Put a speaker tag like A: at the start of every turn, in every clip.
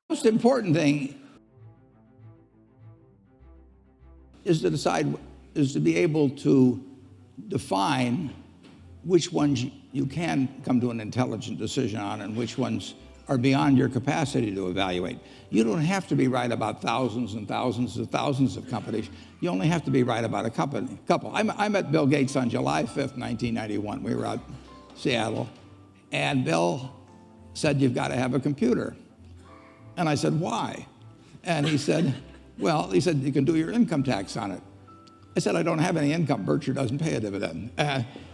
A: Most important thing is to be able to define which ones you can come to an intelligent decision on and which ones are beyond your capacity to evaluate. You don't have to be right about thousands and thousands and thousands of companies. You only have to be right about a couple. I met Bill Gates on July 5th, 1991. We were out in Seattle, and Bill said, "You've got to have a computer." And I said, "Why?" And he said, "You can do your income tax on it." I said, "I don't have any income. Berkshire doesn't pay a dividend."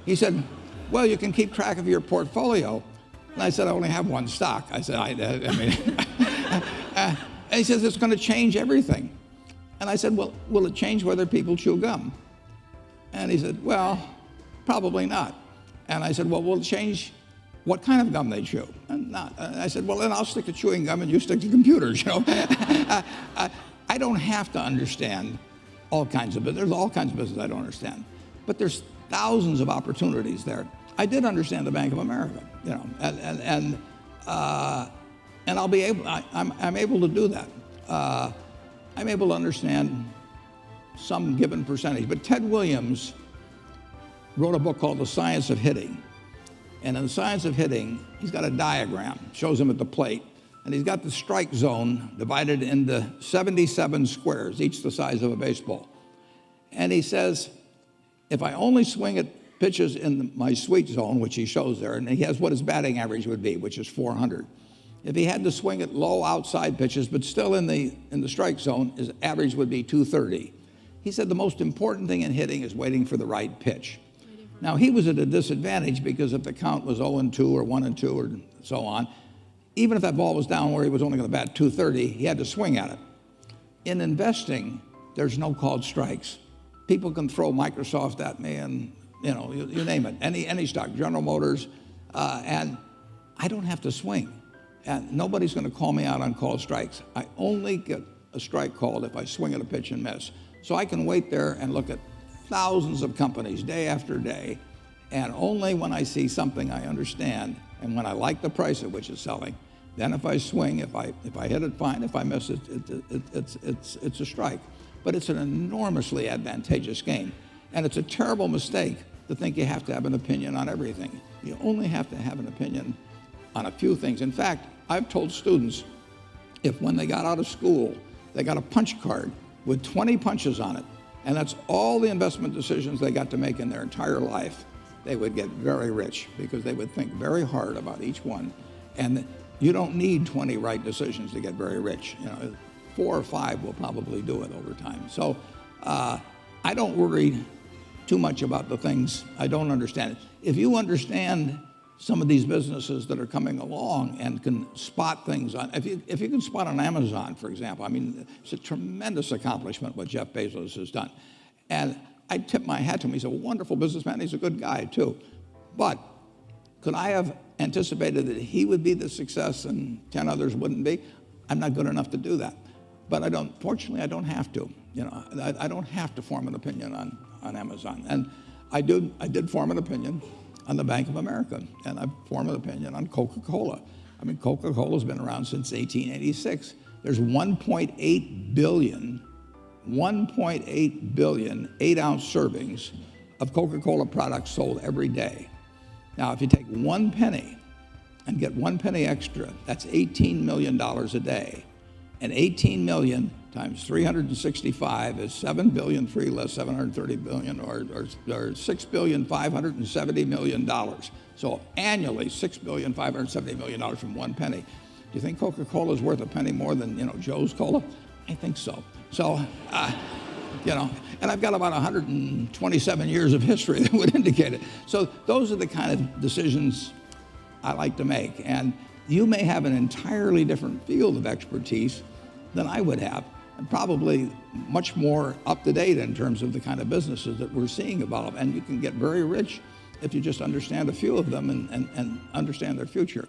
A: He said, "Well, you can keep track of your portfolio." And I said, "I only have one stock." I said, and he says, "It's going to change everything." And I said, "Well, will it change whether people chew gum?" And he said, "Well, probably not." And I said, "Well, will it change what kind of gum they chew?" And not. And I said, "Well, then I'll stick to chewing gum and you stick to computers, I don't have to understand all kinds of business. There's all kinds of business I don't understand. But there's thousands of opportunities there. I did understand the Bank of America, and I'll be able, I'm able to do that. I'm able to understand some given percentage. But Ted Williams wrote a book called The Science of Hitting. And in The Science of Hitting, he's got a diagram, shows him at the plate, and he's got the strike zone divided into 77 squares, each the size of a baseball. And he says, if I only swing at pitches in my sweet zone, which he shows there, and he has what his batting average would be, which is 400. If he had to swing at low outside pitches, but still in the strike zone, his average would be 230. He said the most important thing in hitting is waiting for the right pitch. Now, he was at a disadvantage because if the count was 0-2 or 1-2 or so on, even if that ball was down where he was only going to bat 230, he had to swing at it. In investing, there's no called strikes. People can throw Microsoft at me and, you name it, any stock, General Motors, and I don't have to swing. And nobody's going to call me out on called strikes. I only get a strike called if I swing at a pitch and miss. So I can wait there and look at thousands of companies day after day, and only when I see something I understand and when I like the price at which it's selling, then if I swing, if I hit it, fine. If I miss it, it's a strike. But it's an enormously advantageous game, and it's a terrible mistake to think you have to have an opinion on everything. You only have to have an opinion on a few things. In fact, I've told students, if when they got out of school, they got a punch card with 20 punches on it, and that's all the investment decisions they got to make in their entire life, they would get very rich because they would think very hard about each one. And you don't need 20 right decisions to get very rich. 4 or 5 will probably do it over time. So I don't worry too much about the things I don't understand. If you understand some of these businesses that are coming along and can spot things on, if you can spot on Amazon, for example, it's a tremendous accomplishment what Jeff Bezos has done. And I tip my hat to him. He's a wonderful businessman. He's a good guy too. But could I have anticipated that he would be the success and 10 others wouldn't be? I'm not good enough to do that. But fortunately, I don't have to. I don't have to form an opinion on Amazon. And I did form an opinion on the Bank of America, and I formed an opinion on Coca-Cola. Coca-Cola's been around since 1886. There's 1.8 billion 8-ounce servings of Coca-Cola products sold every day. Now, if you take 1 penny and get 1 penny extra, that's $18 million a day. And 18 million times 365 is 7 billion, 3 less 730 billion, or $6,570 million. So annually, $6,570 million from 1 penny. Do you think Coca-Cola is worth a penny more than Joe's Cola? I think so. So, and I've got about 127 years of history that would indicate it. So those are the kind of decisions I like to make. And you may have an entirely different field of expertise than I would have, and probably much more up to date in terms of the kind of businesses that we're seeing evolve. And you can get very rich if you just understand a few of them and understand their future.